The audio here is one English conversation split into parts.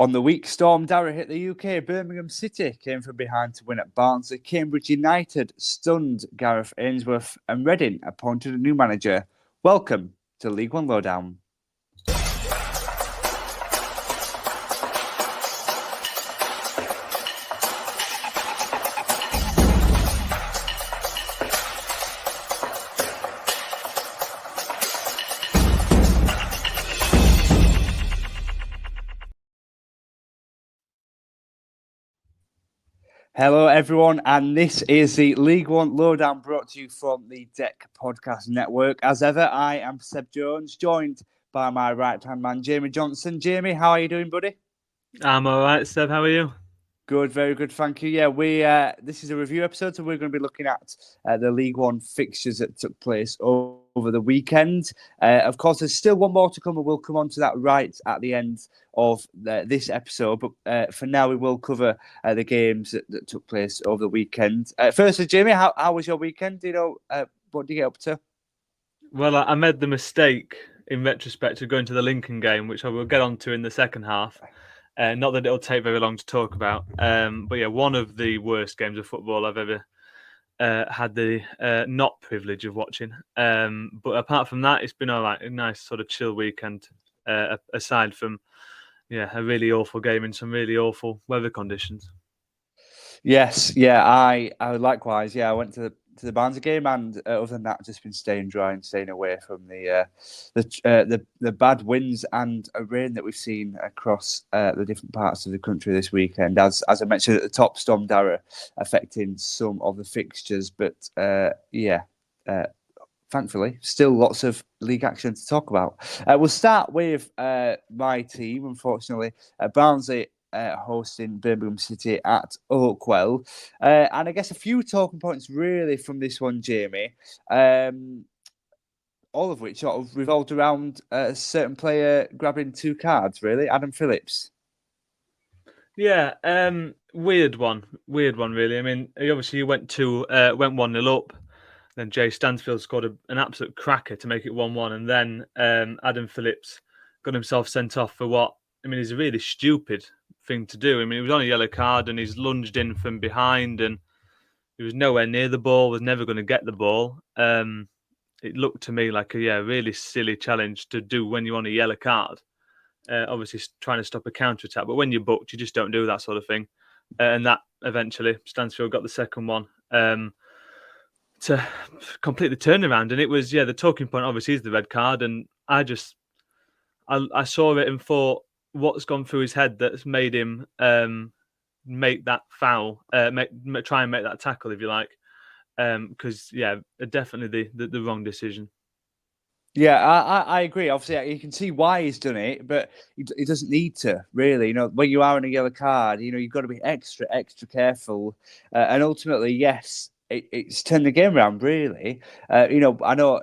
On the week, Storm Darragh hit the UK. Birmingham City came from behind to win at Barnsley. Cambridge United stunned Gareth Ainsworth, and Reading appointed a new manager. Welcome to League One Lowdown. Hello, everyone, and this is the League One Lowdown brought to you from the Deck Podcast Network. As ever, I am Seb Jones, joined by my right-hand man, Jamie Johnson. Jamie, how are you doing, buddy? I'm all right, Seb. How are you? Good, very good, thank you. Yeah, this is a review episode, so we're going to be looking at the League One fixtures that took place over the weekend. Of course, there's still one more to come, and we'll come on to that right at the end of this episode. But for now, we will cover the games that took place over the weekend. Firstly, Jamie, how was your weekend? What did you get up to? Well, I made the mistake in retrospect of going to the Lincoln game, which I will get onto in the second half. Not that it'll take very long to talk about. But yeah, one of the worst games of football I've ever had the not privilege of watching. But apart from that, it's been all right. A nice sort of chill weekend, aside from a really awful game in some really awful weather conditions. Yes, yeah, I likewise. Yeah, I went to the Barnsley game, and other than that, just been staying dry and staying away from the bad winds and rain that we've seen across the different parts of the country this weekend. As I mentioned at the top, Storm Darragh affecting some of the fixtures, but thankfully, still lots of league action to talk about. We'll start with my team. Unfortunately, Barnsley hosting Birmingham City at Oakwell. And I guess a few talking points really from this one, Jamie, all of which sort of revolved around a certain player grabbing two cards, really, Adam Phillips. Yeah, weird one, really. I mean, he obviously went 1-0 up. Then Jay Stansfield scored an absolute cracker to make it 1-1. And then Adam Phillips got himself sent off for what, I mean, is a really stupid thing to do. I mean, he was on a yellow card and he's lunged in from behind and he was nowhere near the ball, was never going to get the ball. It looked to me like a really silly challenge to do when you're on a yellow card. Obviously trying to stop a counter-attack, but when you're booked, you just don't do that sort of thing. And that eventually, Stansfield got the second one to complete the turnaround. And it was, the talking point obviously is the red card. And I saw it and thought, what's gone through his head that's made him make that foul, try and make that tackle, if you like. Because, definitely the wrong decision. Yeah, I agree. Obviously, you can see why he's done it, but he doesn't need to, really. You know, when you are on a yellow card, you've got to be extra careful. And ultimately, yes, it's turned the game around, really. I know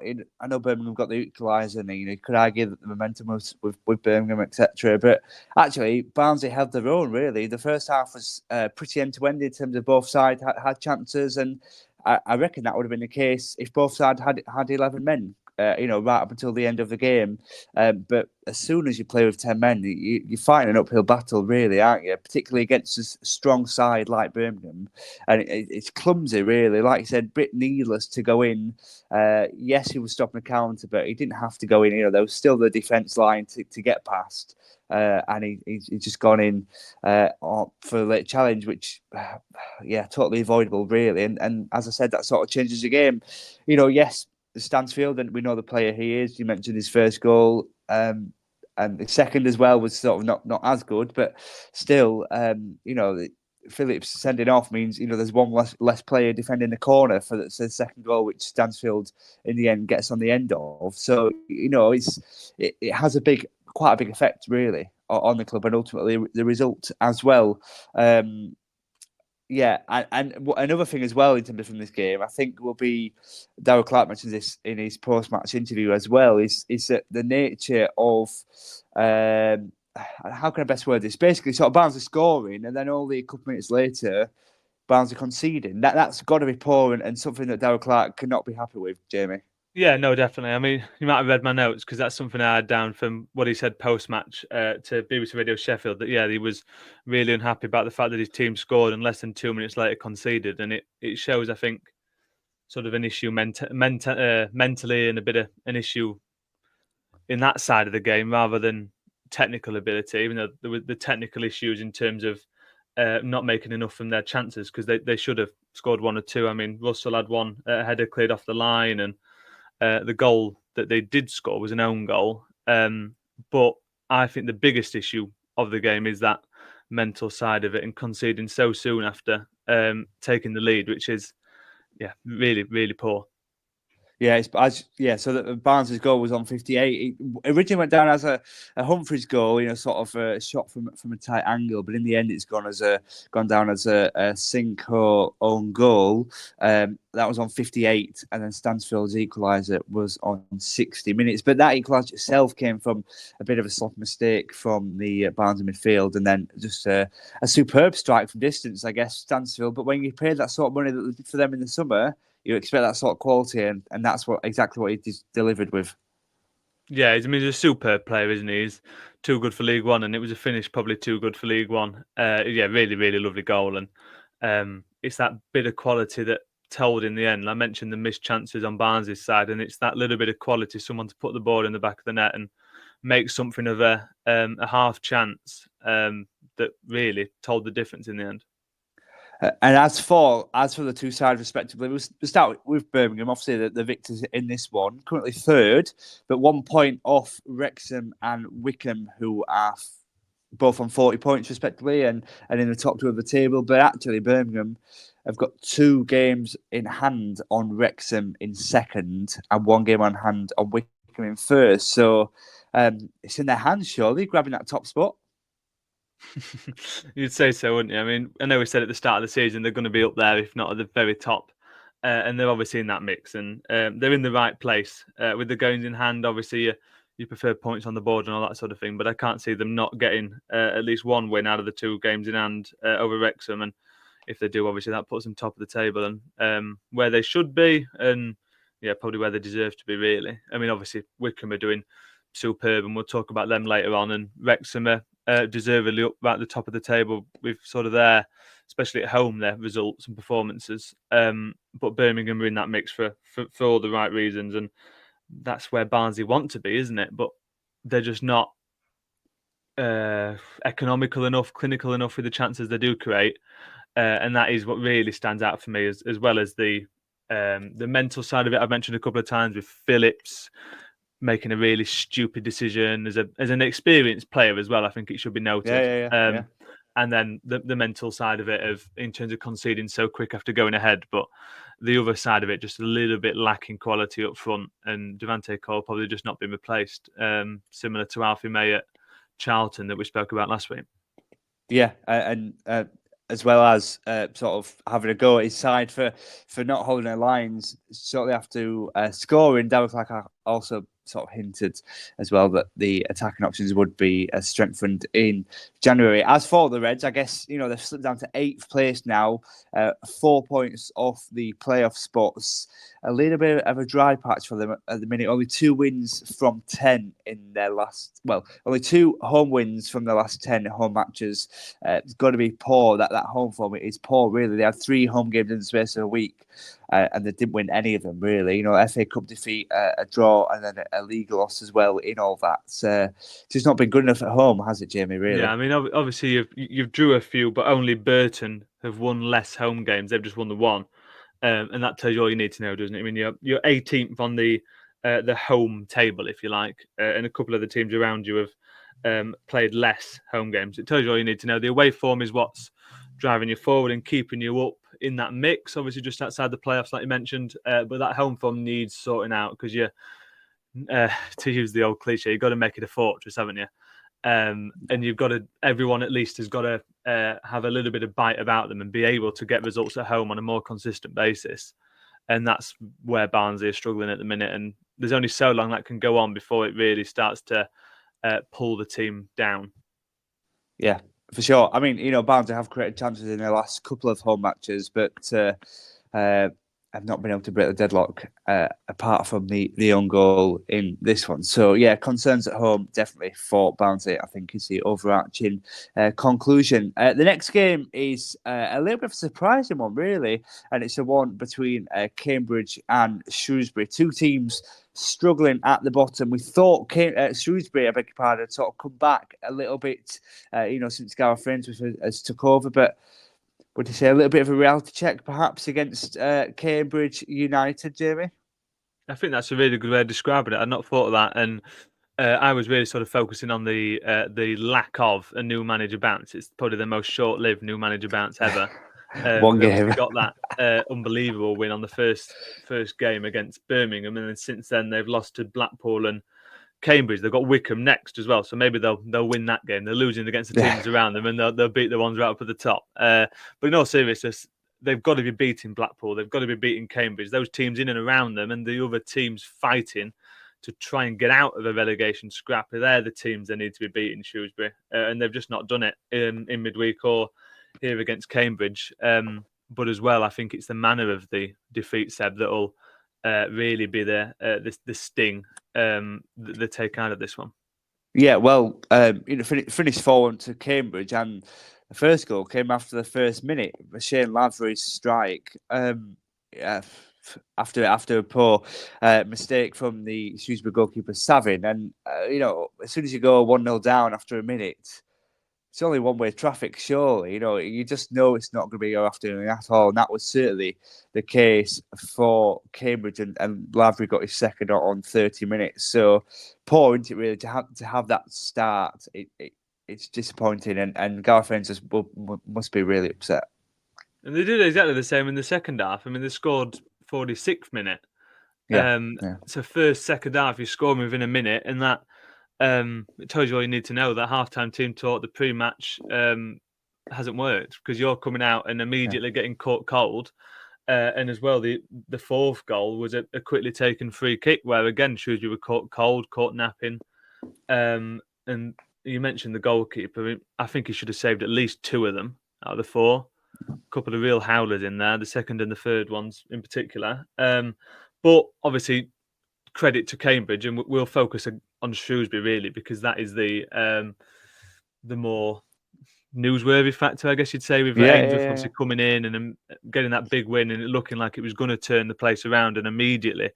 Birmingham got the equaliser, and you could argue that the momentum was with Birmingham, etc. But actually, Barnsley held their own, really. The first half was pretty end-to-end in terms of both sides had chances, and I reckon that would have been the case if both sides had 11 men. Right up until the end of the game. But as soon as you play with 10 men, you're fighting an uphill battle, really, aren't you? Particularly against a strong side like Birmingham. And it's clumsy, really. Like you said, a bit needless to go in. Yes, he was stopping a counter, but he didn't have to go in. There was still the defence line to get past. And he's just gone in for a late challenge, which, totally avoidable, really. And as I said, that sort of changes the game. Yes, Stansfield, and we know the player he is. You mentioned his first goal, and the second as well was sort of not as good, but still, Phillips sending off means there's one less player defending the corner for the second goal, which Stansfield in the end gets on the end of. So it has quite a big effect really on the club and ultimately the result as well. Yeah, and another thing as well in terms of from this game, I think will be, Darrell Clark mentioned this in his post-match interview as well, is that the nature of, how can I best word this? Basically, sort of Barnsley scoring, and then only a couple of minutes later, Barnsley conceding. That's got to be poor and something that Darrell Clark cannot be happy with, Jamie. Yeah, no, definitely. I mean, you might have read my notes because that's something I had down from what he said post-match to BBC Radio Sheffield. That he was really unhappy about the fact that his team scored and less than 2 minutes later conceded, and it shows, I think, sort of an issue mentally and a bit of an issue in that side of the game rather than technical ability. Even though there were the technical issues in terms of not making enough from their chances because they should have scored one or two. I mean, Russell had one header cleared off the line and. The goal that they did score was an own goal. But I think the biggest issue of the game is that mental side of it and conceding so soon after taking the lead, which is, really, really poor. Yeah, So that Barnes' goal was on 58. It originally went down as a Humphreys goal, sort of a shot from a tight angle, but in the end, it's gone down as a Cinco own goal. That was on 58, and then Stansfield's equaliser was on 60 minutes. But that equaliser itself came from a bit of a soft mistake from the Barnes midfield, and then just a superb strike from distance, I guess, Stansfield. But when you pay that sort of money that they did for them in the summer, you expect that sort of quality, and that's exactly what he delivered with. Yeah, he's a superb player, isn't he? He's too good for League One, and it was a finish probably too good for League One. Really, really lovely goal, and it's that bit of quality that told in the end. I mentioned the missed chances on Barnes' side, and it's that little bit of quality, someone to put the ball in the back of the net and make something of a half chance that really told the difference in the end. And as for the two sides respectively, we'll start with Birmingham. Obviously, the victors in this one, currently third, but 1 point off Wrexham and Wycombe, who are both on 40 points respectively, and in the top two of the table. But actually, Birmingham have got 2 games in hand on Wrexham in second, and 1 game on hand on Wycombe in first. So it's in their hands, surely, grabbing that top spot. You'd say so, wouldn't you? I mean, I know we said at the start of the season they're going to be up there, if not at the very top. And they're obviously in that mix, and they're in the right place. With the games in hand, obviously, you prefer points on the board and all that sort of thing, but I can't see them not getting at least 1 win out of the 2 games in hand over Wrexham. And if they do, obviously, that puts them top of the table and where they should be, and probably where they deserve to be, really. I mean, obviously, Wycombe are doing superb, and we'll talk about them later on, and Wrexham are deservedly up at the top of the table with sort of their, especially at home, their results and performances. But Birmingham are in that mix for all the right reasons, and that's where Barnsley want to be, isn't it? But they're just not economical enough, clinical enough with the chances they do create, and that is what really stands out for me, as well as the mental side of it. I've mentioned a couple of times with Phillips making a really stupid decision as an experienced player as well. I think it should be noted. Yeah. And then the mental side of it, in terms of conceding so quick after going ahead, but the other side of it, just a little bit lacking quality up front, and Devante Cole probably just not been replaced, similar to Alfie May at Charlton that we spoke about last week. Yeah, and as well as sort of having a go at his side for not holding their lines shortly after scoring. Darryl Clark also sort of hinted as well that the attacking options would be strengthened in January. As for the Reds, I guess, they've slipped down to 8th place now, 4 points off the playoff spots. A little bit of a dry patch for them at the minute. Only 2 wins from 10 in their only 2 home wins from the last 10 home matches. It's got to be poor. That home form is poor, really. They had 3 home games in the space of a week, and they didn't win any of them, really. FA Cup defeat, a draw, and then a league loss as well in all that. It's just not been good enough at home, has it, Jamie, really? Yeah, I mean, obviously you've drew a few, but only Burton have won less home games. They've just won the 1. And that tells you all you need to know, doesn't it? I mean, you're 18th on the home table, if you like, and a couple of the teams around you have played less home games. It tells you all you need to know. The away form is what's driving you forward and keeping you up in that mix, obviously just outside the playoffs, like you mentioned. But that home form needs sorting out because to use the old cliche, you've got to make it a fortress, haven't you? And you've got to, everyone at least has got to have a little bit of bite about them and be able to get results at home on a more consistent basis. And that's where Barnsley are struggling at the minute. And there's only so long that can go on before it really starts to pull the team down. Yeah, for sure. I mean, Barnsley have created chances in their last couple of home matches, but have not been able to break the deadlock apart from the own goal in this one. So, yeah, concerns at home definitely for Barnsley, I think, is the overarching conclusion. The next game is a little bit of a surprising one, really, and it's the one between Cambridge and Shrewsbury. Two teams struggling at the bottom. We thought Shrewsbury, I beg your pardon, had sort of come back a little bit, since Gareth Ainsworth has took over, but would you say a little bit of a reality check, perhaps, against Cambridge United, Jamie? I think that's a really good way of describing it. I'd not thought of that, and I was really sort of focusing on the lack of a new manager bounce. It's probably the most short-lived new manager bounce ever. One We obviously game. got that unbelievable win on the first game against Birmingham, and then since then they've lost to Blackpool and Cambridge. They've got Wickham next as well, so maybe they'll win that game. They're losing against the teams around them, and they'll beat the ones right up at the top. But in all seriousness, they've got to be beating Blackpool. They've got to be beating Cambridge. Those teams in and around them, and the other teams fighting to try and get out of a relegation scrap. They're the teams they need to be beating, Shrewsbury, and they've just not done it in midweek or here against Cambridge. But as well, I think it's the manner of the defeat, Seb, that'll really be the sting they take out of this one. Yeah, well, finished 4-1 to Cambridge, and the first goal came after the first minute. Shane Lavery's strike. After a poor mistake from the Shrewsbury goalkeeper Savin, and as soon as you go 1-0 down after a minute, it's only one-way traffic, surely. You just know it's not going to be your afternoon at all. And that was certainly the case for Cambridge. And Lavery got his second on 30 minutes. So poor, isn't it, really, to have that start? It's disappointing. And Gareth Ainsworth must be really upset. And they did exactly the same in the second half. I mean, they scored 46th minute. Yeah. So first, second half, you score within a minute, and that it tells you all you need to know. That halftime team talk, the pre-match, hasn't worked because you're coming out and immediately getting caught cold. And as well, the fourth goal was a quickly taken free kick where again Shrewsbury were caught cold, caught napping. And you mentioned the goalkeeper. I think he should have saved at least two of them out of the four. A couple of real howlers in there, the second and the third ones in particular. But obviously, credit to Cambridge, and we'll focus on Shrewsbury really because that is the more newsworthy factor, I guess you'd say, with Ainsworth obviously coming in and getting that big win and it looking like it was going to turn the place around and immediately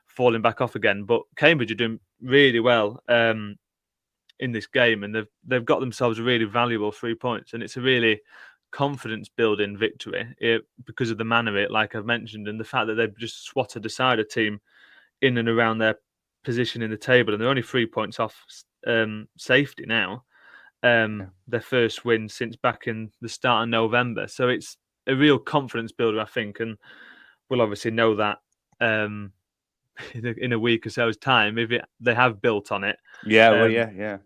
falling back off again. But Cambridge are doing really well in this game, and they've got themselves a really valuable 3 points, and it's a really confidence building victory because of the manner of it, like I've mentioned, and the fact that they've just swatted aside a team in and around their position in the table, and they're only 3 points off safety now. Their first win since back in the start of November, so it's a real confidence builder, I think, and we'll obviously know that in a week or so's time if they have built on it. Yeah.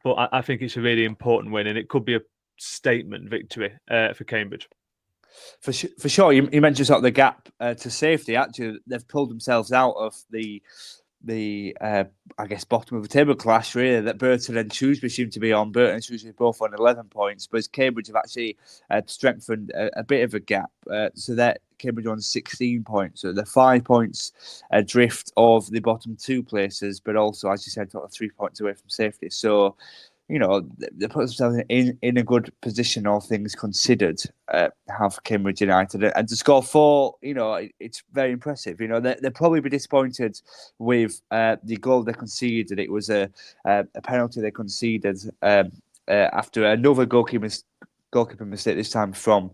But I think it's a really important win, and it could be a statement victory for Cambridge. For sure, you mentioned sort of the gap to safety. Actually, they've pulled themselves out of the I guess bottom of the table clash really that Burton and Shrewsbury seem to be on. Burton and Shrewsbury both on 11 points, but Cambridge have actually strengthened a bit of a gap. So that Cambridge on 16 points, so they're 5 points adrift of the bottom two places, but also, as you said, sort of 3 points away from safety. So they put themselves in a good position, all things considered, have Cambridge United. And to score 4, it's very impressive. They'll probably be disappointed with the goal they conceded. It was a penalty they conceded after another goalkeeper mistake, this time from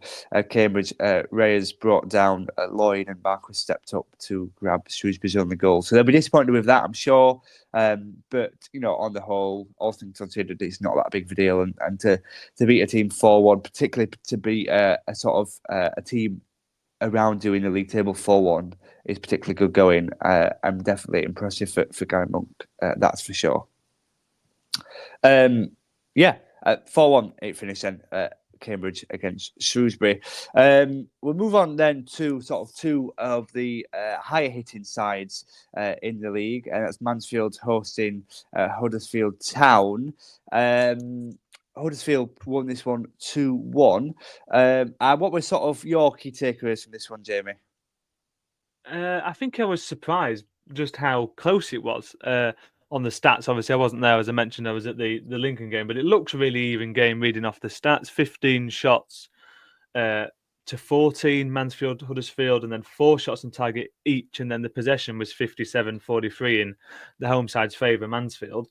Cambridge. Reyes brought down Lloyd, and Barker stepped up to grab Shrewsbury's only goal. So they'll be disappointed with that, I'm sure. But on the whole, all things considered, it's not that big of a deal. And to beat a team 4-1, particularly to beat a sort of a team around you in the league table 4-1, is particularly good going. And definitely impressive for Guy Monk, that's for sure. 4-1, 8 finish then. Cambridge against Shrewsbury. We'll move on then to sort of two of the higher hitting sides in the league, and that's Mansfield hosting Huddersfield Town. Huddersfield won this one 2-1. And what were sort of your key takeaways from this one, Jamie? I think I was surprised just how close it was on the stats. Obviously, I wasn't there, as I mentioned. I was at the Lincoln game, but it looks a really even game reading off the stats. 15 shots to 14, Mansfield, Huddersfield, and then 4 shots on target each. And then the possession was 57-43 in the home side's favour, Mansfield.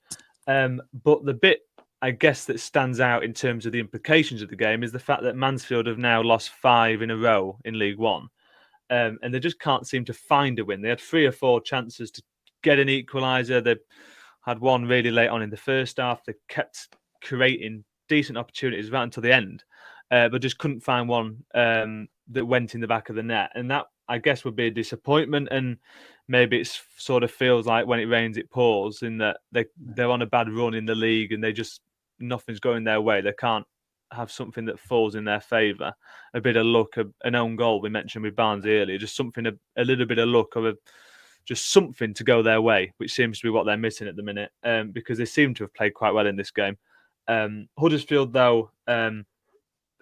But the bit, I guess, that stands out in terms of the implications of the game is the fact that Mansfield have now lost 5 in a row in League One. And they just can't seem to find a win. They had 3 or 4 chances to get an equaliser. They had one really late on in the first half. They kept creating decent opportunities right until the end, but just couldn't find one that went in the back of the net. And that, I guess, would be a disappointment. And maybe it sort of feels like when it rains, it pours, in that they're on a bad run in the league and nothing's going their way. They can't have something that falls in their favour. A bit of luck, an own goal we mentioned with Barnsley earlier, just something, a little bit of luck, or just something to go their way, which seems to be what they're missing at the minute, because they seem to have played quite well in this game. Huddersfield, though, a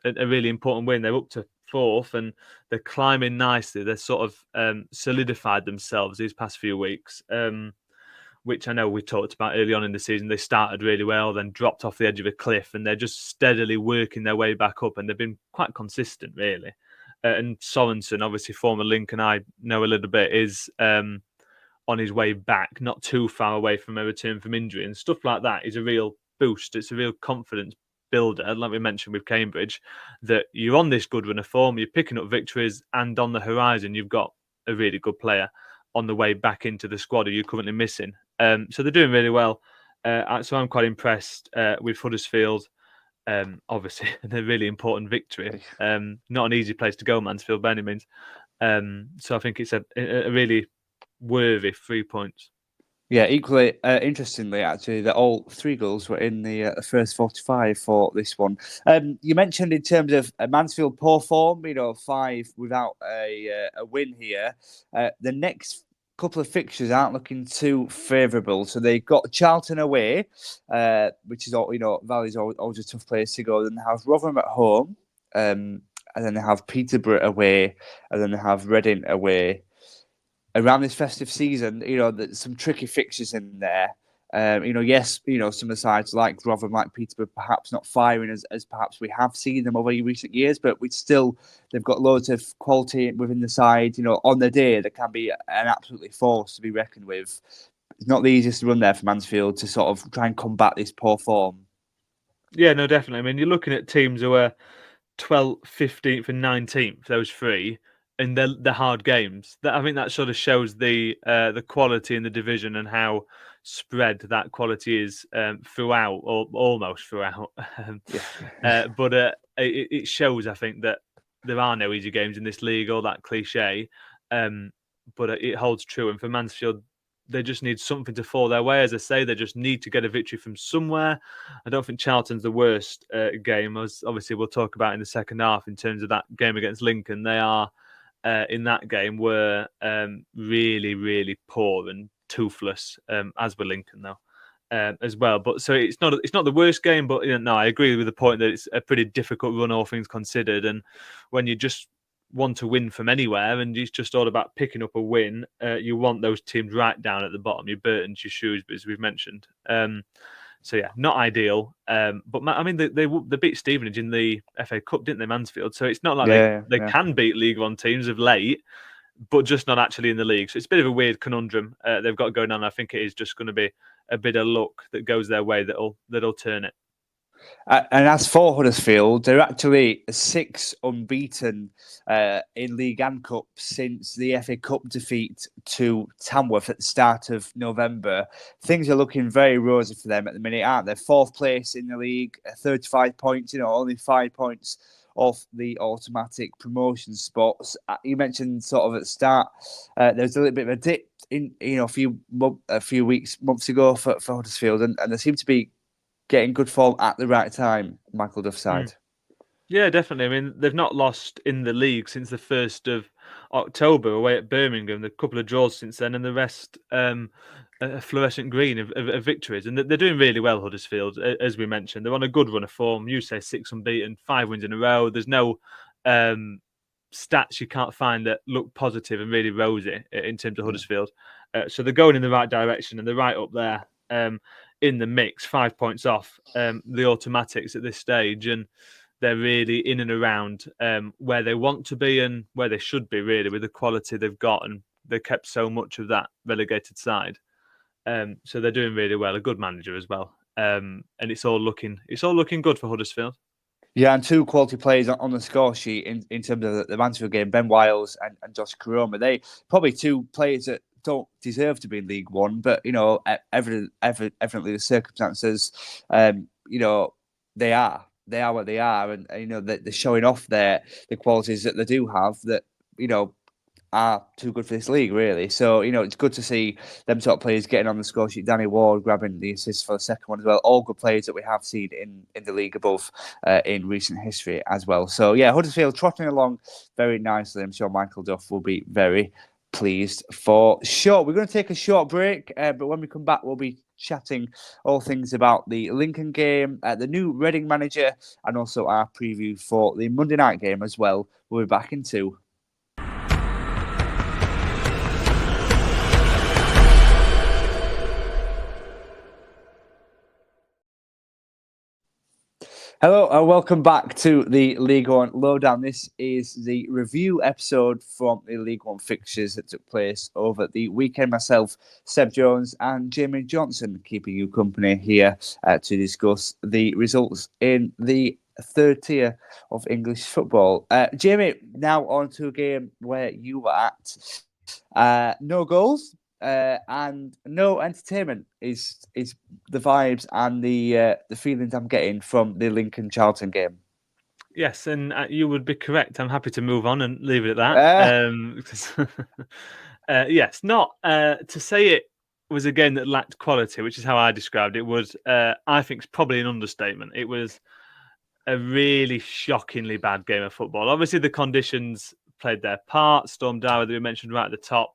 really important win. They're up to 4th and they're climbing nicely. They're sort of solidified themselves these past few weeks, which I know we talked about early on in the season. They started really well, then dropped off the edge of a cliff, and they're just steadily working their way back up, and they've been quite consistent, really. And Sorensen, obviously former Lincoln, I know a little bit, is on his way back, not too far away from a return from injury, and stuff like that is a real boost. It's a real confidence builder, like we mentioned with Cambridge, that you're on this good run of form, you're picking up victories, and on the horizon, you've got a really good player on the way back into the squad who you're currently missing. So they're doing really well. So I'm quite impressed with Huddersfield. Obviously, a really important victory. Not an easy place to go, Mansfield, by any means. So I think it's a really worthy 3 points. Yeah, equally interestingly, actually, that all 3 goals were in the first 45 for this one. You mentioned in terms of Mansfield poor form, 5 without a win here. The next couple of fixtures aren't looking too favourable. So they've got Charlton away, which is Valley's always a tough place to go. Then they have Rotherham at home, and then they have Peterborough away, and then they have Reading away. Around this festive season, there's some tricky fixtures in there. Yes, some of the sides like Rotherham, like Peterborough, perhaps not firing as perhaps we have seen them over recent years, but they've got loads of quality within the side. On the day, there can be an absolutely force to be reckoned with. It's not the easiest run there for Mansfield to sort of try and combat this poor form. Yeah, no, definitely. I mean, you're looking at teams who are 12th, 15th, and 19th, those 3. And the hard games. I think that sort of shows the quality in the division and how spread that quality is throughout, or almost throughout. But it shows, I think, that there are no easy games in this league, all that cliche. But it holds true. And for Mansfield, they just need something to fall their way. As I say, they just need to get a victory from somewhere. I don't think Charlton's the worst game, as obviously we'll talk about in the second half in terms of that game against Lincoln. They are... in that game were really, really poor and toothless, as were Lincoln though, as well. But so it's not the worst game, but no, I agree with the point that it's a pretty difficult run, all things considered. And when you just want to win from anywhere, and it's just all about picking up a win, you want those teams right down at the bottom. Your Burtons, your Shrewsbury, as we've mentioned. So yeah, not ideal. But I mean, they beat Stevenage in the FA Cup, didn't they, Mansfield? So it's not like they can beat League One teams of late, but just not actually in the league. So it's a bit of a weird conundrum they've got going on. I think it is just going to be a bit of luck that goes their way that'll turn it. And as for Huddersfield, they're actually 6 unbeaten in League and Cup since the FA Cup defeat to Tamworth at the start of November. Things are looking very rosy for them at the minute, aren't they? 4th place in the league, 35 points, only 5 points off the automatic promotion spots. You mentioned sort of at the start, there's a little bit of a dip in, a few months ago for Huddersfield, and they seem to be getting good form at the right time, Michael Duff's side. Yeah, definitely. I mean, they've not lost in the league since the 1st of October away at Birmingham. A couple of draws since then, and the rest a fluorescent green of victories. And they're doing really well, Huddersfield, as we mentioned. They're on a good run of form. You say 6 unbeaten, 5 wins in a row. There's no stats you can't find that look positive and really rosy in terms of Huddersfield. So they're going in the right direction and they're right up there in the mix, 5 points off the automatics at this stage. And they're really in and around where they want to be and where they should be, really, with the quality they've got. And they kept so much of that relegated side. So they're doing really well. A good manager as well. And it's all looking good for Huddersfield. Yeah, and two quality players on the score sheet in terms of the Mansfield game, Ben Wiles and Josh Karoma. They probably two players that don't deserve to be in League One, but evidently the circumstances, they are what they are, and they're showing off the qualities that they do have that are too good for this league, really. So, it's good to see them sort of players getting on the score sheet. Danny Ward grabbing the assist for the second one as well. All good players that we have seen in the league above in recent history as well. So, yeah, Huddersfield trotting along very nicely. I'm sure Michael Duff will be very pleased for sure. We're going to take a short break, but when we come back, we'll be chatting all things about the Lincoln game, the new Reading manager, and also our preview for the Monday night game as well. We'll be back in 2. Hello and welcome back to the League One Lowdown. This is the review episode from the League One fixtures that took place over the weekend. Myself, Seb Jones and Jamie Johnson keeping you company here to discuss the results in the third tier of English football. Jamie, now on to a game where you were at. No goals. And no entertainment is the vibes and the feelings I'm getting from the Lincoln Charlton game. Yes, and you would be correct. I'm happy to move on and leave it at that. Yes, not to say it was a game that lacked quality, which is how I described it. Was I think it's probably an understatement. It was a really shockingly bad game of football. Obviously, the conditions played their part. Storm Dower, that we mentioned right at the top,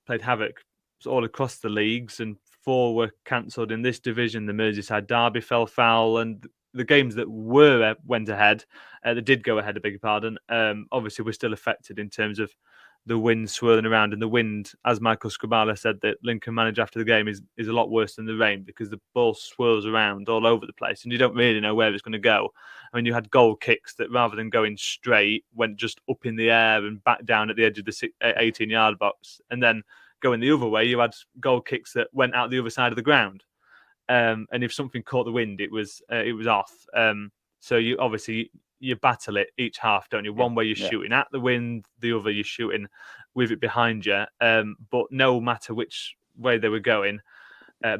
played havoc all across the leagues, and 4 were cancelled in this division. The Merseyside derby fell foul, and the games that went ahead, that did go ahead, I beg your pardon, obviously were still affected in terms of the wind swirling around. And the wind, as Michael Scribala said, that Lincoln manager after the game, is a lot worse than the rain, because the ball swirls around all over the place and you don't really know where it's going to go. I mean, you had goal kicks that, rather than going straight, went just up in the air and back down at the edge of the 18-yard box. And then going the other way, you had goal kicks that went out the other side of the ground. And if something caught the wind, it was off. So you battle it each half, don't you? One way you're shooting at the wind, the other you're shooting with it behind you. But no matter which way they were going,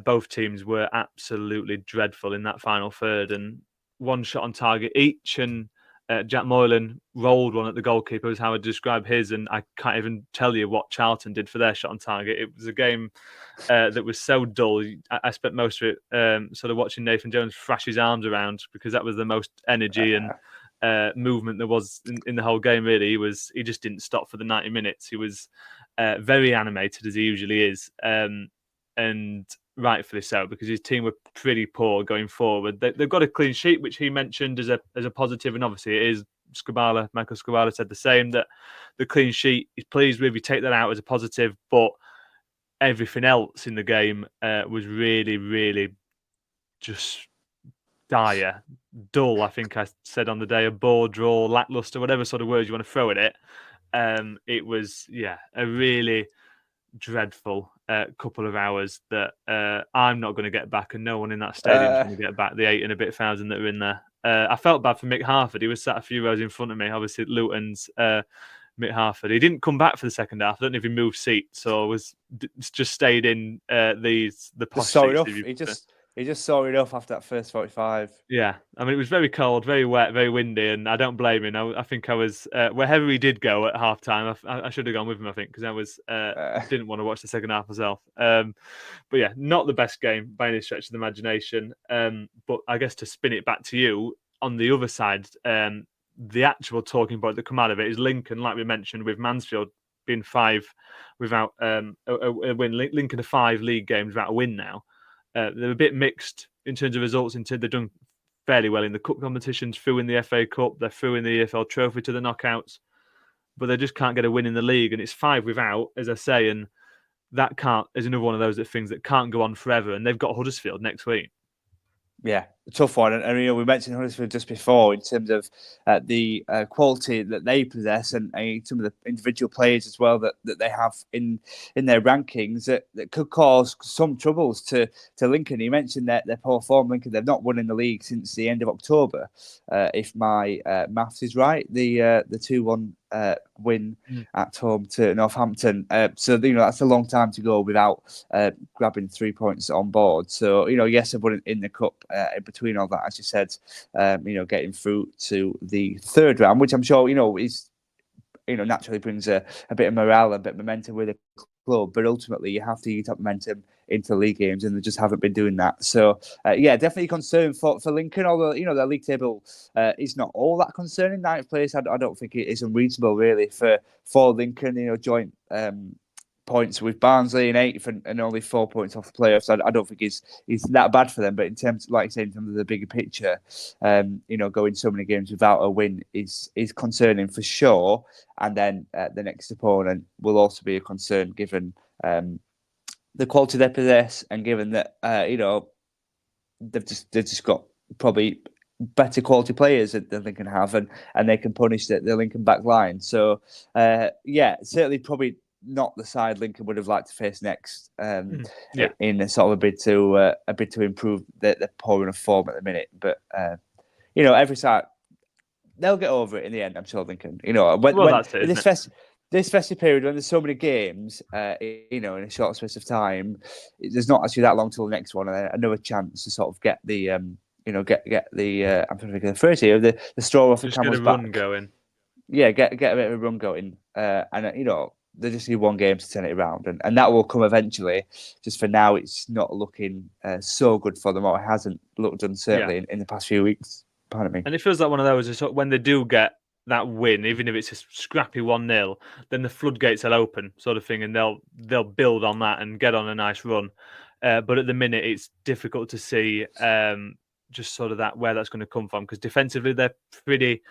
both teams were absolutely dreadful in that final third, and one shot on target each. And Jack Moylan rolled one at the goalkeeper, is how I describe his, and I can't even tell you what Charlton did for their shot on target. It was a game that was so dull. I spent most of it sort of watching Nathan Jones thrash his arms around, because that was the most energy and movement there was in the whole game, really. He just didn't stop for the 90 minutes. He was very animated, as he usually is, and rightfully so, because his team were pretty poor going forward. They've got a clean sheet, which he mentioned as a positive, and obviously it is. Michael Scribala said the same, that the clean sheet he's pleased with. You take that out as a positive, but everything else in the game was really, really just dire, dull. I think I said on the day, a bore, draw, lackluster, whatever sort of words you want to throw at it. It was, a really dreadful couple of hours that I'm not going to get back, and no one in that stadium is going to get back the 8 and a bit thousand that are in there. I felt bad for Mick Harford. He was sat a few rows in front of me, obviously Luton's Mick Harford. He didn't come back for the second half. I don't know if he moved seats or just stayed in the posh seats. He just saw it off after that first 45. Yeah, I mean, it was very cold, very wet, very windy, and I don't blame him. I think I was wherever he did go at half time. I should have gone with him, I think, because I didn't want to watch the second half myself. But yeah, not the best game by any stretch of the imagination. But I guess to spin it back to you, on the other side, the actual talking point that come out of it is Lincoln, like we mentioned, with Mansfield being 5 without a win. Lincoln are 5 league games without a win now. They're a bit mixed in terms of results. They've done fairly well in the cup competitions, through in the FA Cup, they're through in the EFL Trophy to the knockouts. but they just can't get a win in the league, and it's 5 without, as I say, and that is another one of those things that can't go on forever, and they've got Huddersfield next week. Yeah, a tough one. And we mentioned Huddersfield just before in terms of the quality that they possess and some of the individual players as well that they have in their rankings that could cause some troubles to Lincoln. You mentioned their poor form, Lincoln. They've not won in the league since the end of October, if my maths is right. The 2-1 win at home to Northampton. So that's a long time to go without grabbing 3 points on board. So yes, they've won in the cup. In between all that, as you said, getting through to the third round, which I'm sure is naturally brings a bit of morale, a bit of momentum with the club. But ultimately, you have to use that momentum into league games, and they just haven't been doing that. So definitely concern for Lincoln. Although their league table is not all that concerning. 9th place, I don't think it is unreasonable really for Lincoln. Joint points with Barnsley in 8th and only 4 points off the playoffs. I don't think it's that bad for them. But in terms, like I say, in terms of the bigger picture, going so many games without a win is concerning for sure. And then the next opponent will also be a concern given the quality they possess and given that they've just got probably better quality players than Lincoln have, and they can punish the Lincoln back line. So certainly probably not the side Lincoln would have liked to face next in a sort of a bid to improve the poor enough form at the minute. But every side they'll get over it in the end. I'm sure Lincoln. That's it, this festive period when there's so many games, in a short space of time, there's not actually that long till the next one, and another chance to sort of get the I'm trying to think of the phrase here, the straw off the camel's back. Run going. Yeah, get a bit of a run going, and they just need one game to turn it around, and that will come eventually. Just for now, it's not looking so good for them, or it hasn't looked certainly in the past few weeks. Pardon me. And it feels like one of those is when they do get that win, even if it's a scrappy 1-0, then the floodgates will open, sort of thing, and they'll build on that and get on a nice run. But at the minute, it's difficult to see just sort of where that's going to come from, because defensively they're pretty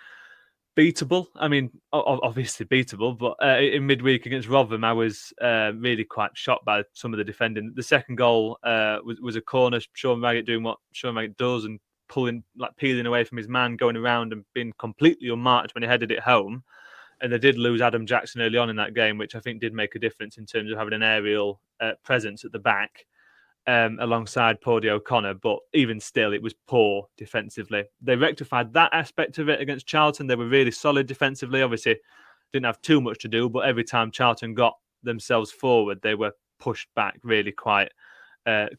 beatable. I mean, obviously beatable, but in midweek against Rotherham, I was really quite shocked by some of the defending. The second goal was a corner, Sean Raggett doing what Sean Raggett does and peeling away from his man, going around and being completely unmarked when he headed it home. And they did lose Adam Jackson early on in that game, which I think did make a difference in terms of having an aerial presence at the back alongside Paudie O'Connor. But even still, it was poor defensively. They rectified that aspect of it against Charlton. They were really solid defensively. Obviously, didn't have too much to do, but every time Charlton got themselves forward, they were pushed back really quite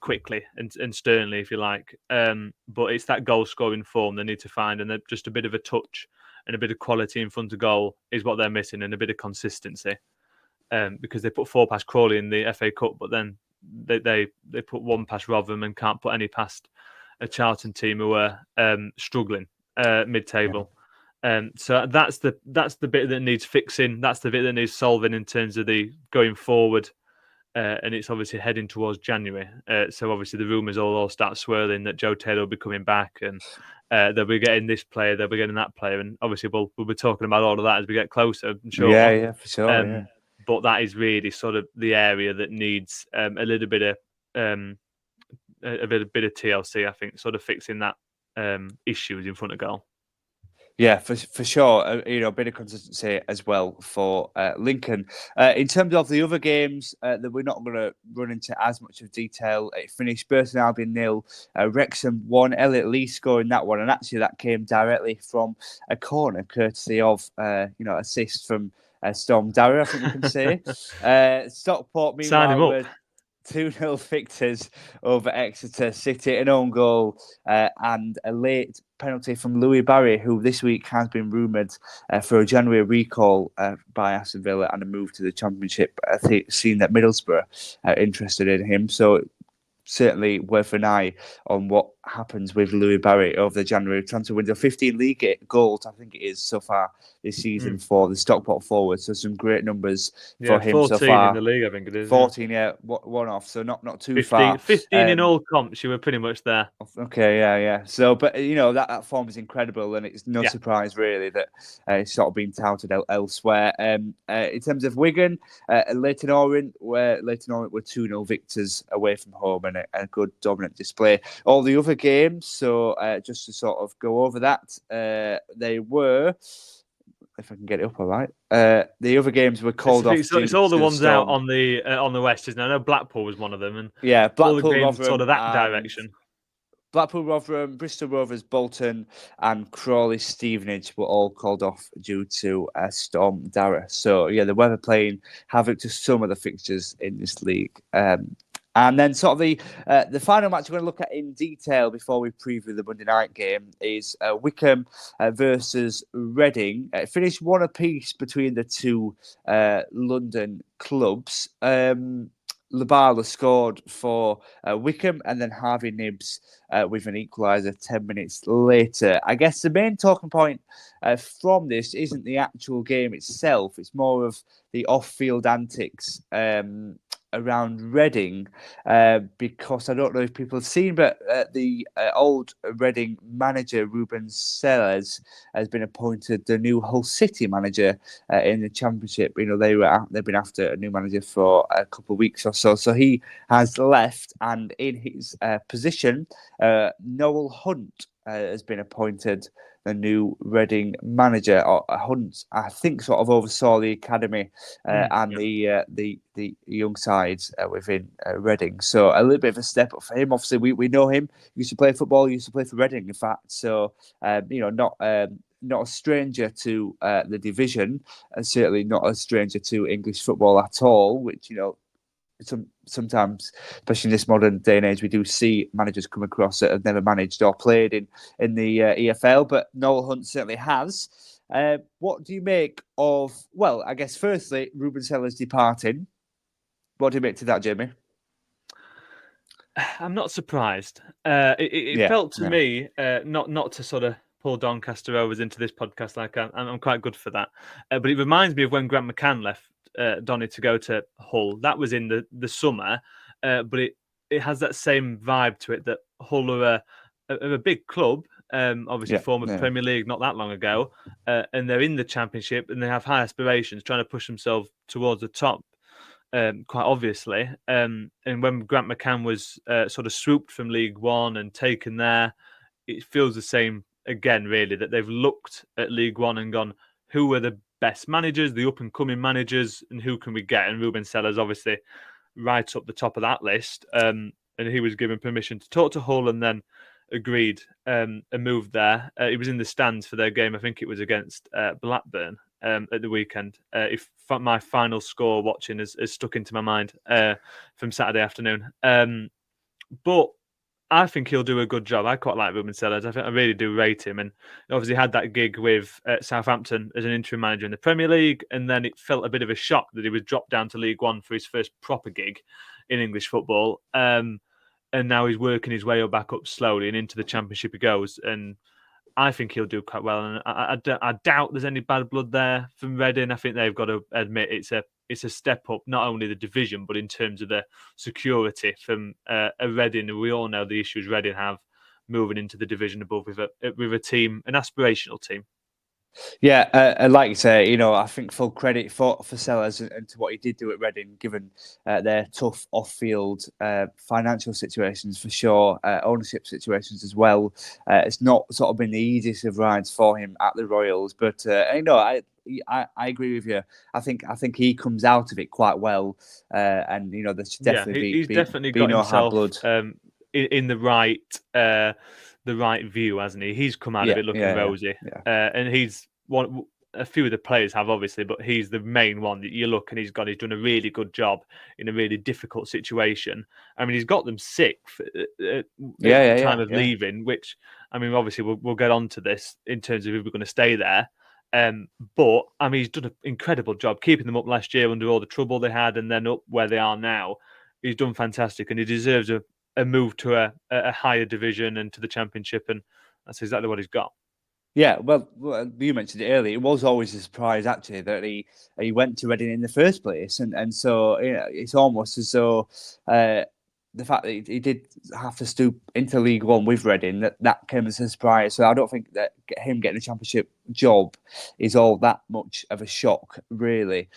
quickly and sternly, if you like. But it's that goal-scoring form they need to find, and just a bit of a touch and a bit of quality in front of goal is what they're missing, and a bit of consistency. Because they put 4 past Crawley in the FA Cup, but then they put 1 past Rotherham and can't put any past a Charlton team who are struggling mid-table. So that's the bit that needs fixing. That's the bit that needs solving in terms of the going forward. And it's obviously heading towards January. So obviously the rumours all start swirling that Joe Taylor will be coming back, and they'll be getting this player, they'll be getting that player. And obviously we'll be talking about all of that as we get closer, I'm sure. Yeah, for sure. But that is really sort of the area that needs a little bit of a bit of TLC, I think, sort of fixing that issues in front of goal. Yeah, for sure. A bit of consistency as well for Lincoln. In terms of the other games that we're not going to run into as much of detail, it finished Burton Albion 0, Wrexham 1, Elliot Lee scoring that one, and actually that came directly from a corner, courtesy of assist from Storm Darrow, I think we can say. Stockport, meanwhile, were 2-0 victors over Exeter City, an own goal and a late penalty from Louis Barry, who this week has been rumoured for a January recall by Aston Villa and a move to the Championship. I think seen that Middlesbrough are interested in him, so certainly worth an eye on what happens with Louis Barrett over the January transfer window. 15 league goals, I think it is, so far this season for the Stockport forward. So some great numbers for him so 14 far. in the league, I think it is. 14, one off, so not too 15, far. 15 in all comps, you were pretty much there. Okay, yeah. So, but that form is incredible, and it's no surprise really that it's sort of been touted elsewhere. In terms of Wigan, Leyton Orient were 2-0 victors away from home, and a good dominant display. All the other games, so just to sort of go over that, they were. If I can get it up, all right. The other games were called off. It's all the ones out on the west, isn't it? I know Blackpool was one of them, and Blackpool, all the games Rotherham, sort of that direction. Blackpool, Rotherham, Bristol Rovers, Bolton, and Crawley Stevenage were all called off due to Storm Dara. So the weather playing havoc to some of the fixtures in this league. And then sort of the final match we're going to look at in detail before we preview the Monday night game is Wycombe versus Reading. It finished 1-1 between the two London clubs. Labala scored for Wycombe, and then Harvey Nibbs with an equaliser 10 minutes later. I guess the main talking point from this isn't the actual game itself. It's more of the off-field antics around Reading, because I don't know if people have seen, but the old Reading manager, Ruben Sellers, has been appointed the new Hull City manager in the Championship. They've been after a new manager for a couple of weeks or so. So he has left, and in his position, Noel Hunt has been appointed the new Reading manager. Hunt, I think, sort of oversaw the academy and the young sides within Reading. So a little bit of a step up for him. Obviously, we know him. He used to play football. He used to play for Reading, in fact. So not a stranger to the division, and certainly not a stranger to English football at all. Which sometimes, especially in this modern day and age, we do see managers come across that have never managed or played in the EFL, but Noel Hunt certainly has. What do you make of, well, I guess firstly, Ruben Sellers departing. What do you make to that, Jamie? I'm not surprised. It felt to me, not to sort of pull Doncaster Rovers into this podcast, like I'm quite good for that, but it reminds me of when Grant McCann left Donny to go to Hull. That was in the summer, but it has that same vibe to it, that Hull are a big club, obviously former Premier League not that long ago, and they're in the Championship and they have high aspirations, trying to push themselves towards the top, quite obviously. And when Grant McCann was sort of swooped from League One and taken there, it feels the same again, really, that they've looked at League One and gone, who are the best managers, the up-and-coming managers, and who can we get? And Ruben Sellers obviously right up the top of that list. And he was given permission to talk to Hull and then agreed and moved there. He was in the stands for their game. I think it was against Blackburn at the weekend. If my final score watching has stuck into my mind from Saturday afternoon. But I think he'll do a good job. I quite like Ruben Sellers. I really do rate him. And obviously had that gig with Southampton as an interim manager in the Premier League. And then it felt a bit of a shock that he was dropped down to League One for his first proper gig in English football. And now he's working his way back up slowly, and into the Championship he goes. And I think he'll do quite well. And I doubt there's any bad blood there from Reading. I think they've got to admit it's a step up, not only the division, but in terms of the security from a Reading. We all know the issues Reading have moving into the division above with a team, an aspirational team. Yeah, and like you say, I think full credit for Sellers and to what he did do at Reading, given their tough off-field financial situations for sure, ownership situations as well. It's not sort of been the easiest of rides for him at the Royals, but I agree with you. I think he comes out of it quite well, and there should definitely he's definitely got himself in the right view, hasn't he? He's come out of it looking rosy, and he's one. A few of the players have obviously, but he's the main one that you look and he's done a really good job in a really difficult situation. I mean, he's got them sixth at the time of leaving, which, I mean, obviously we'll get on to this in terms of if we're going to stay there. But I mean, he's done an incredible job keeping them up last year under all the trouble they had, and then up where they are now. He's done fantastic, and he deserves a a move to a higher division and to the Championship, and that's exactly what he's got. Yeah, well, you mentioned it earlier. It was always a surprise, actually, that he went to Reading in the first place, and so it's almost as though the fact that he did have to stoop into League One with Reading that came as a surprise. So I don't think that him getting a Championship job is all that much of a shock, really,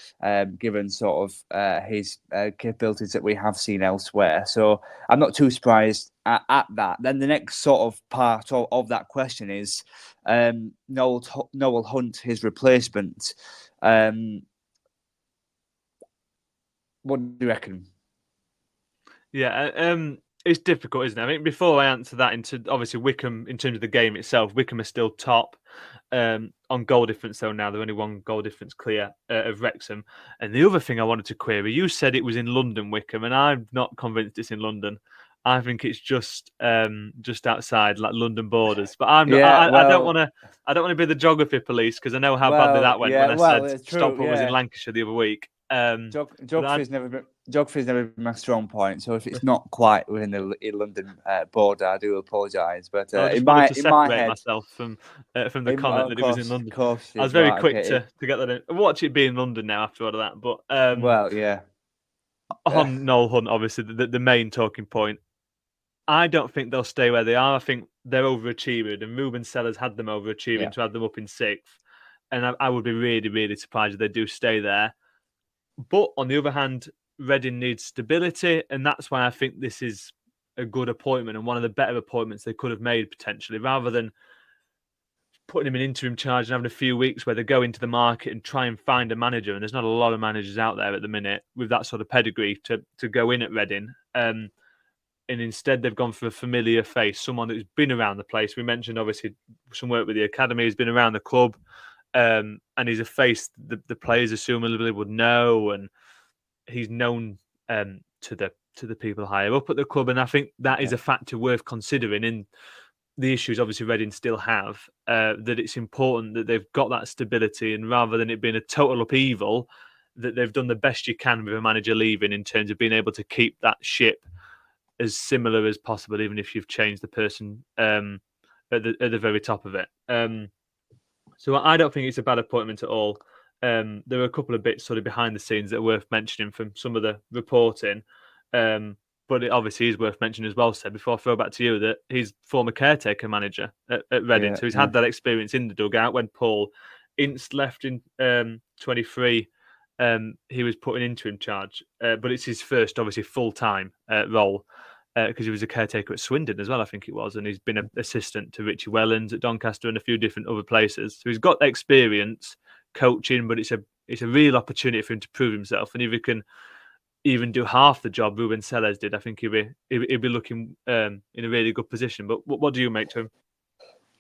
given sort of his capabilities that we have seen elsewhere. So I'm not too surprised at that. Then the next sort of part of that question is Noel Hunt, his replacement. What do you reckon? Yeah, it's difficult, isn't it? I mean, before I answer that, into obviously Wickham, in terms of the game itself, Wickham are still top on goal difference, though now they're only 1 goal difference clear of Wrexham. And the other thing I wanted to query, you said it was in London, Wickham, and I'm not convinced it's in London. I think it's just outside, like London borders. But I'm not. Yeah, I don't want to. I don't want to be the geography police, because I know how badly that went when I said it's true, Stockport was in yeah. Lancashire the other week. Geography's never been my strong point. So if it's not quite within the London border, I do apologise. But I just in wanted to my separate head, myself from the comment that it was in London. of course, I was is very right. quick Okay. to get that in. Watch it be in London now after all of that. But Well, yeah. on Noel Hunt, obviously the main talking point. I don't think they'll stay where they are. I think they're overachieving, and Ruben Sellers had them overachieving to have them up in 6th. And I would be really, really surprised if they do stay there. But on the other hand, Reading needs stability, and that's why I think this is a good appointment and one of the better appointments they could have made potentially, rather than putting him in interim charge and having a few weeks where they go into the market and try and find a manager. And there's not a lot of managers out there at the minute with that sort of pedigree to go in at Reading. And instead, they've gone for a familiar face, someone who's been around the place. We mentioned, obviously, some work with the academy. He's been around the club, and he's a face the players assumably would know, and he's known to the people higher up at the club. And I think that is a factor worth considering in the issues, obviously, Reading still have, that it's important that they've got that stability, and rather than it being a total upheaval, that they've done the best you can with a manager leaving in terms of being able to keep that ship as similar as possible, even if you've changed the person at the very top of it. So I don't think it's a bad appointment at all. There are a couple of bits sort of behind the scenes that are worth mentioning from some of the reporting. But it obviously is worth mentioning as well, Seb, before I throw back to you, that he's former caretaker manager at Reading. So he's had that experience in the dugout. When Paul Ince left in 23, he was put in interim charge. But it's his first, obviously, full-time role, because he was a caretaker at Swindon as well, I think it was. And he's been an assistant to Richie Wellens at Doncaster and a few different other places. So he's got experience coaching, but it's a real opportunity for him to prove himself. And if he can even do half the job Ruben Sellers did, I think he'll be looking in a really good position. But what do you make to him?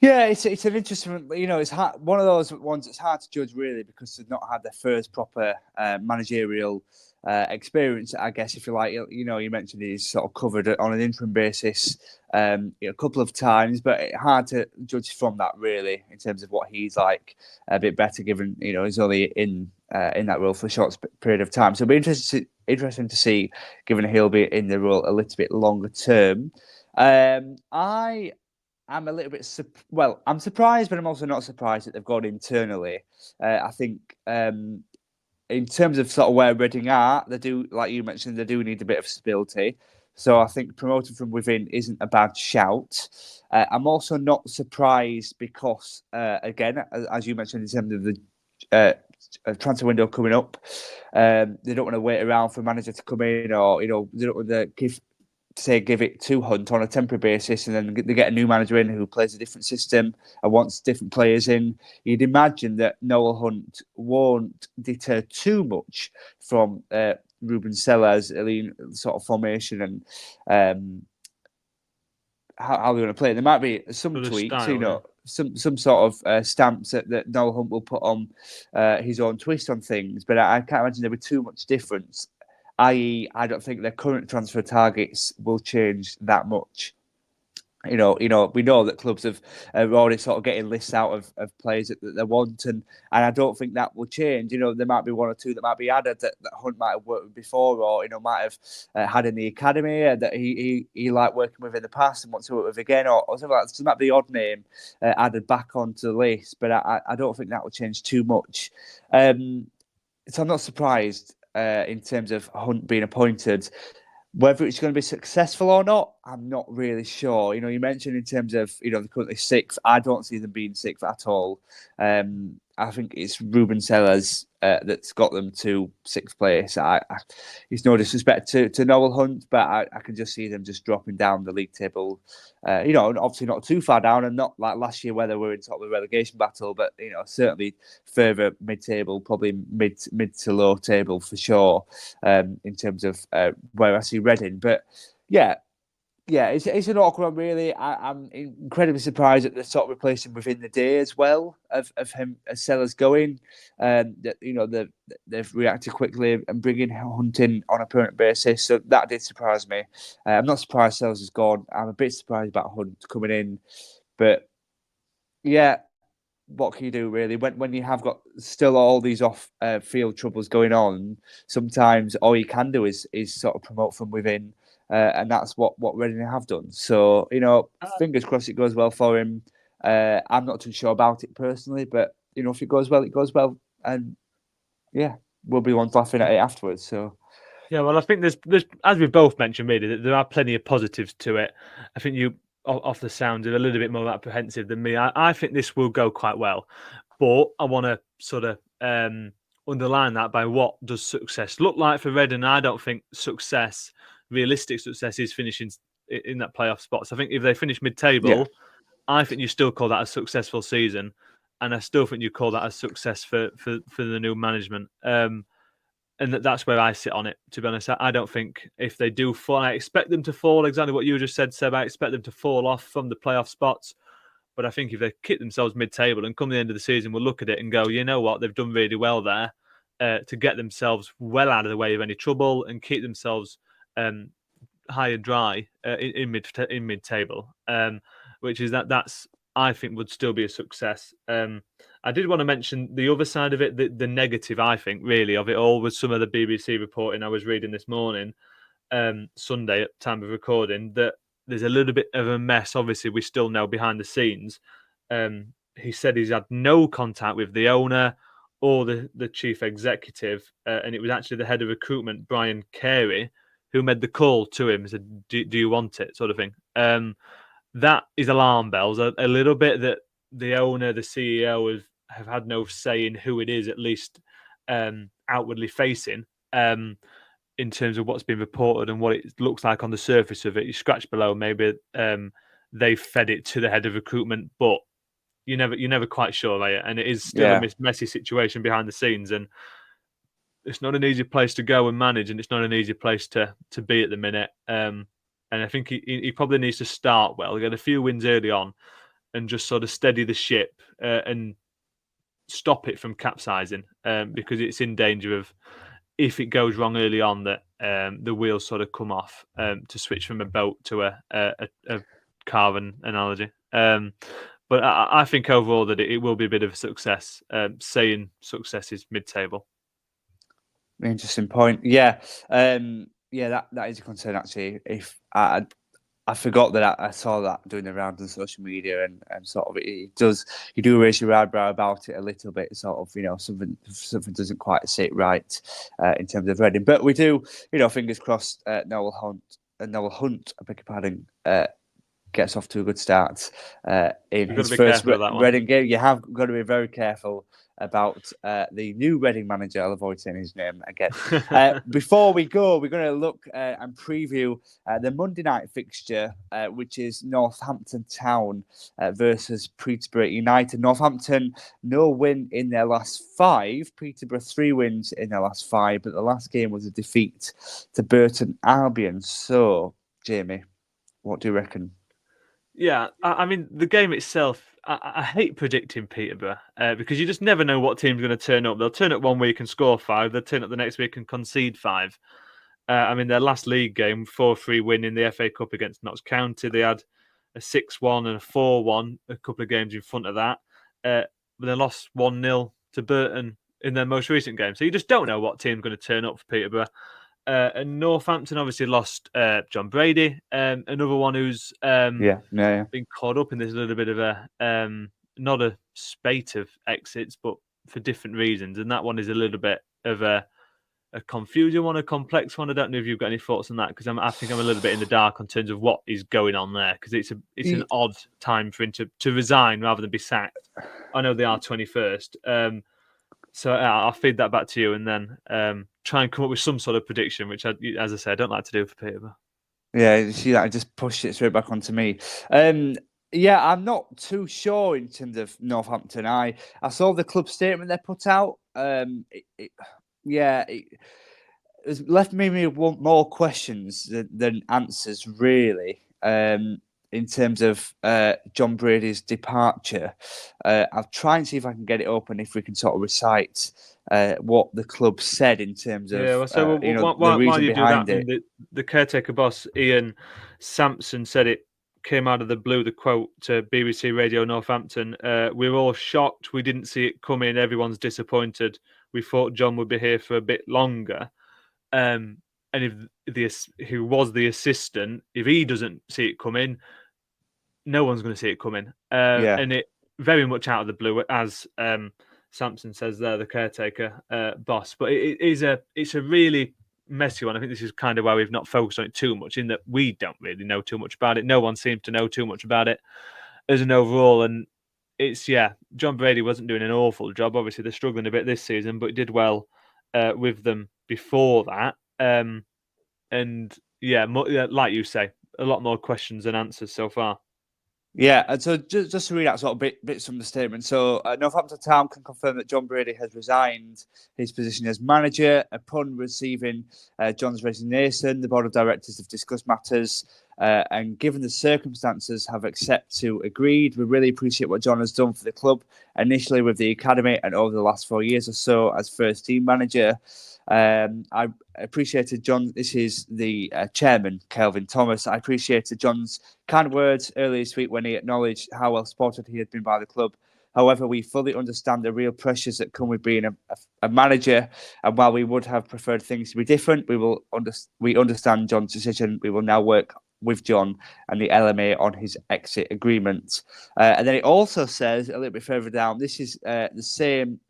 Yeah, it's an interesting, it's hard, one of those ones that's hard to judge really, because they've not had their first proper managerial experience, I guess, if you like. You mentioned he's sort of covered it on an interim basis a couple of times, but it's hard to judge from that really in terms of what he's like. A bit better given he's only in that role for a short period of time. So it'll be interesting to see, given he'll be in the role a little bit longer term. I'm a little bit I'm surprised, but I'm also not surprised that they've gone internally. I think in terms of sort of where Reading are, they do, like you mentioned, they do need a bit of stability. So I think promoting from within isn't a bad shout. I'm also not surprised because, again, as you mentioned, in terms of the transfer window coming up, they don't want to wait around for a manager to come in, or they don't want to give it to Hunt on a temporary basis, and then they get a new manager in who plays a different system and wants different players in. You'd imagine that Noel Hunt won't deter too much from Ruben Sellers' sort of formation and how they want to play. There might be some tweaks, style, some sort of stamps that Noel Hunt will put on his own twist on things, but I can't imagine there would be too much difference. I.e., I don't think their current transfer targets will change that much. We know that clubs are already sort of getting lists out of players that they want, and I don't think that will change. There might be one or two that might be added that Hunt might have worked with before, or might have had in the academy that he liked working with in the past and wants to work with again, or something like that. So there might be the odd name added back onto the list, but I don't think that will change too much. So I'm not surprised in terms of Hunt being appointed. Whether it's going to be successful or not, I'm not really sure. You mentioned in terms of, they're currently sixth. I don't see them being sixth at all. I think it's Ruben Sellers that's got them to sixth place. It's no disrespect to Noel Hunt, but I can just see them just dropping down the league table. Obviously not too far down, and not like last year where they were in sort of a relegation battle, but certainly further mid-table, probably mid to low table for sure. In terms of where I see Reading, but yeah, it's an awkward one, really. I'm incredibly surprised that they're sort of replacing within the day as well of him as Sellers going. That they've reacted quickly and bringing Hunt in on a permanent basis. So that did surprise me. I'm not surprised Sellers is gone. I'm a bit surprised about Hunt coming in, but yeah. What can you do, really? When you have got still all these off field troubles going on, sometimes all you can do is sort of promote from within, and that's what Reading have done. So fingers crossed it goes well for him. I'm not too sure about it personally, but if it goes well, and yeah, we'll be ones laughing at it afterwards. So. Yeah, well, I think there's as we both mentioned, really, there are plenty of positives to it. I think you, off the sound, are a little bit more apprehensive than me. I think this will go quite well, but I want to sort of underline that by what does success look like for Reading. I don't think realistic success, is finishing in that playoff spot. So I think if they finish mid-table, I think you still call that a successful season, and I still think you call that a success for the new management. And that's where I sit on it, to be honest. I don't think if they do fall, I expect them to fall, exactly what you just said, Seb. I expect them to fall off from the playoff spots. But I think if they kick themselves mid-table and come the end of the season, we'll look at it and go, you know what, they've done really well there to get themselves well out of the way of any trouble and keep themselves high and dry in mid-table, which is that's I think would still be a success. I did want to mention the other side of it, the negative, I think, really, of it all was some of the BBC reporting I was reading this morning, Sunday at time of recording, that there's a little bit of a mess. Obviously, we still know behind the scenes. He said he's had no contact with the owner or the chief executive, and it was actually the head of recruitment, Brian Carey, who made the call to him and said, do you want it, sort of thing. That is alarm bells a little bit, that the owner, the CEO, have had no say in who it is, at least outwardly facing, in terms of what's been reported and what it looks like on the surface of it. You scratch below, maybe they've fed it to the head of recruitment, but you're never quite sure, right? And it is still a messy situation behind the scenes, and it's not an easy place to go and manage, and it's not an easy place to be at the minute. And I think he probably needs to start well, get a few wins early on, and just sort of steady the ship and stop it from capsizing, because it's in danger of, if it goes wrong early on, that the wheels sort of come off, to switch from a boat to a car analogy. But I think overall that it will be a bit of a success, saying success is mid-table. Interesting point. Yeah. That is a concern, actually. If I forgot that I saw that doing the rounds on social media, and sort of you do raise your eyebrow about it a little bit, sort of, something doesn't quite sit right in terms of Reading. But we do, fingers crossed, Noel Hunt, I beg your pardon, gets off to a good start in his first Reading game. You have got to be very careful about the new Reading manager. I'll avoid saying his name again. Before we go, we're going to look and preview the Monday night fixture, which is Northampton Town versus Peterborough United. Northampton, no win in their last 5. Peterborough, 3 wins in their last 5, but the last game was a defeat to Burton Albion. So, Jamie, what do you reckon? Yeah, I mean, the game itself, I hate predicting Peterborough because you just never know what team's going to turn up. They'll turn up one week and score 5. They'll turn up the next week and concede 5. I mean, their last league game, 4-3 win in the FA Cup against Notts County. They had 6-1 and a 4-1 a couple of games in front of that. But they lost 1-0 to Burton in their most recent game. So you just don't know what team's going to turn up for Peterborough. And Northampton obviously lost John Brady, another one who's been caught up in this little bit of a not a spate of exits, but for different reasons. And that one is a little bit of a confusing one, a complex one. I don't know if you've got any thoughts on that, because I think I'm a little bit in the dark in terms of what is going on there, because it's an odd time for him to resign rather than be sacked. I know they are 21st. So I'll feed that back to you and then try and come up with some sort of prediction, which, as I said, I don't like to do for Peterborough. Yeah, you see that? I just pushed it straight back onto me. Yeah, I'm not too sure in terms of Northampton. I saw the club statement they put out. It left me with more questions than answers, really. In terms of John Brady's departure, I'll try and see if I can get it open, if we can sort of recite what the club said in terms of the reason behind it. The caretaker boss, Ian Sampson, said it came out of the blue, the quote to BBC Radio Northampton. We're all shocked. We didn't see it coming. Everyone's disappointed. We thought John would be here for a bit longer. And if who was the assistant, if he doesn't see it coming, no one's going to see it coming. And it very much out of the blue, as Sampson says there, the caretaker boss. But it's a really messy one. I think this is kind of why we've not focused on it too much, in that we don't really know too much about it. No one seems to know too much about it as an overall. And it's, John Brady wasn't doing an awful job. Obviously, they're struggling a bit this season, but he did well with them before that. And like you say, a lot more questions than answers so far. Yeah, and so just to read out sort of bits from the statement. So Northampton Town can confirm that John Brady has resigned his position as manager. Upon receiving John's resignation, the board of directors have discussed matters and, given the circumstances, have agreed. We really appreciate what John has done for the club, initially with the academy and over the last 4 years or so as first team manager. I appreciated John. This is the chairman, Kelvin Thomas. I appreciated John's kind words earlier this week when he acknowledged how well supported he had been by the club. However, we fully understand the real pressures that come with being a manager. And while we would have preferred things to be different, we understand John's decision. We will now work with John and the LMA on his exit agreement. And then it also says a little bit further down, this is the same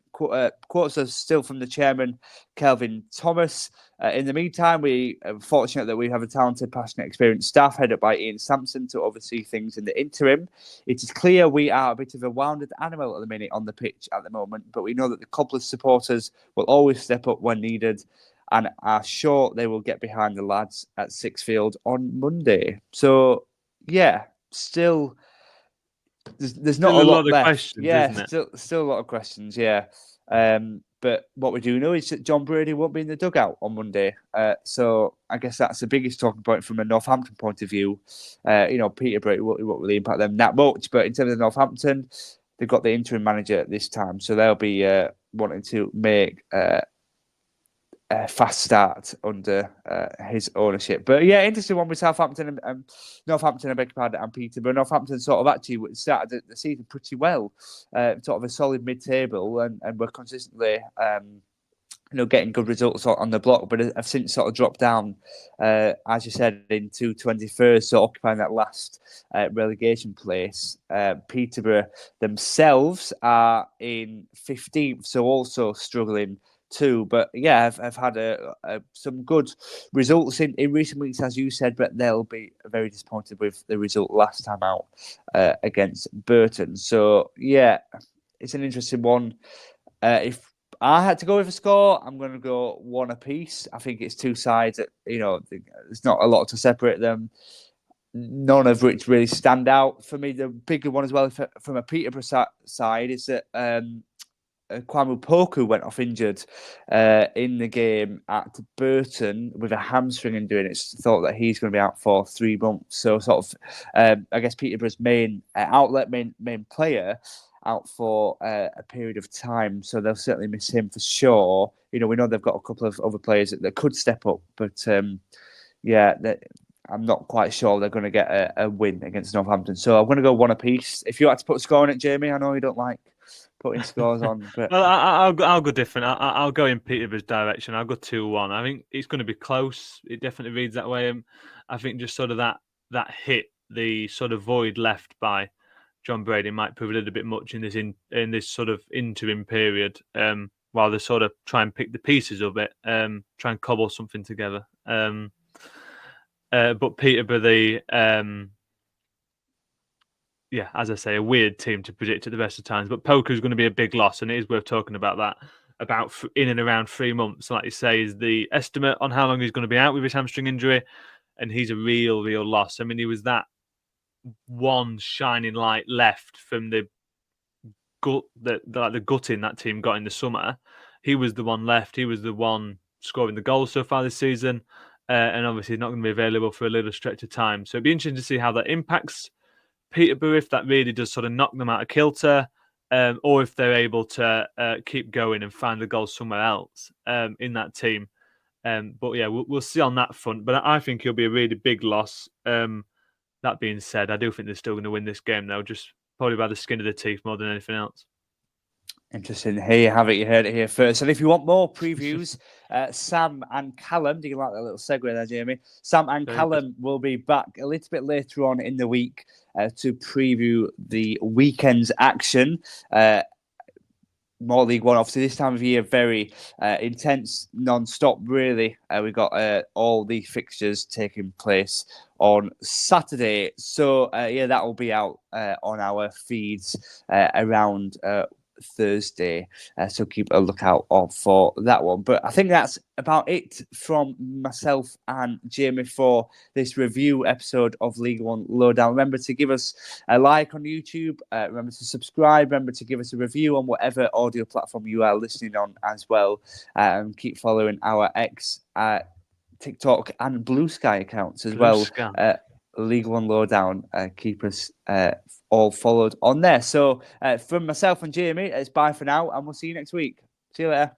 quotes are still from the chairman, Kelvin Thomas. In the meantime, we are fortunate that we have a talented, passionate, experienced staff headed by Ian Sampson to oversee things in the interim. It is clear we are a bit of a wounded animal at the minute on the pitch at the moment, but we know that the club's supporters will always step up when needed and are sure they will get behind the lads at Sixfield on Monday. So, still... There's not a lot of questions, isn't it? Still a lot of questions, but what we do know is that John Brady won't be in the dugout on Monday. So I guess that's the biggest talking point from a Northampton point of view. Peterborough, it won't really impact them that much. But in terms of Northampton, they've got the interim manager at this time. So they'll be wanting to make a fast start under his ownership. But interesting one with Southampton and Northampton, I beg your pardon, and Peterborough. Northampton sort of actually started the season pretty well, sort of a solid mid-table, and we're consistently getting good results on the block, but have since sort of dropped down, as you said, into 21st, so occupying that last relegation place. Peterborough themselves are in 15th, so also struggling too, but I've had some good results in recent weeks, as you said, but they'll be very disappointed with the result last time out against Burton. So it's an interesting one. If I had to go with a score, I'm going to go 1 apiece. I think it's two sides that, there's not a lot to separate them, none of which really stand out. For me, the bigger one as well from a Peterborough side is that Kwamu Poku went off injured in the game at Burton with a hamstring injury, and it's thought that he's going to be out for 3 months. So sort of, I guess Peterborough's main outlet, main player, out for a period of time. So they'll certainly miss him for sure. We know they've got a couple of other players that could step up, but I'm not quite sure they're going to get a win against Northampton. So I'm going to go one apiece. If you had to put a score on it, Jamie, I know you don't like putting scores on, but Well, I'll go different. I'll go in Peterborough's direction. I'll go 2-1. I think it's going to be close. It definitely reads that way. I think just sort of that hit, the sort of void left by John Brady might prove a little bit much in this sort of interim period. While they sort of try and pick the pieces of it, try and cobble something together. But Peterborough, as I say, a weird team to predict at the best of times. But Poker is going to be a big loss, and it is worth talking about that. About in and around 3 months, like you say, is the estimate on how long he's going to be out with his hamstring injury, and he's a real loss. I mean, he was that one shining light left from the gutting that team got in the summer. He was the one left. He was the one scoring the goals so far this season, and obviously he's not going to be available for a little stretch of time. So it'd be interesting to see how that impacts Peterborough, if that really does sort of knock them out of kilter, or if they're able to keep going and find the goals somewhere else in that team. But yeah, we'll see on that front. But I think it'll be a really big loss. That being said, I do think they're still going to win this game, though, just probably by the skin of the teeth more than anything else. Interesting. Here you have it. You heard it here first. And if you want more previews, Sam and Callum, do you like that little segue there, Jamie? Sam and Callum will be back a little bit later on in the week to preview the weekend's action. More League One, obviously, this time of year, very intense, non-stop, really. We've got all the fixtures taking place on Saturday. So, that will be out on our feeds around Thursday. So keep a lookout for that one. But I think that's about it from myself and Jamie for this review episode of League One Lowdown. Remember to give us a like on YouTube. Remember to subscribe. Remember to give us a review on whatever audio platform you are listening on as well. Keep following our X, TikTok and Blue Sky accounts as well. League One Lowdown. Keep us all followed on there. So from myself and Jamie, it's bye for now, and we'll see you next week. See you later.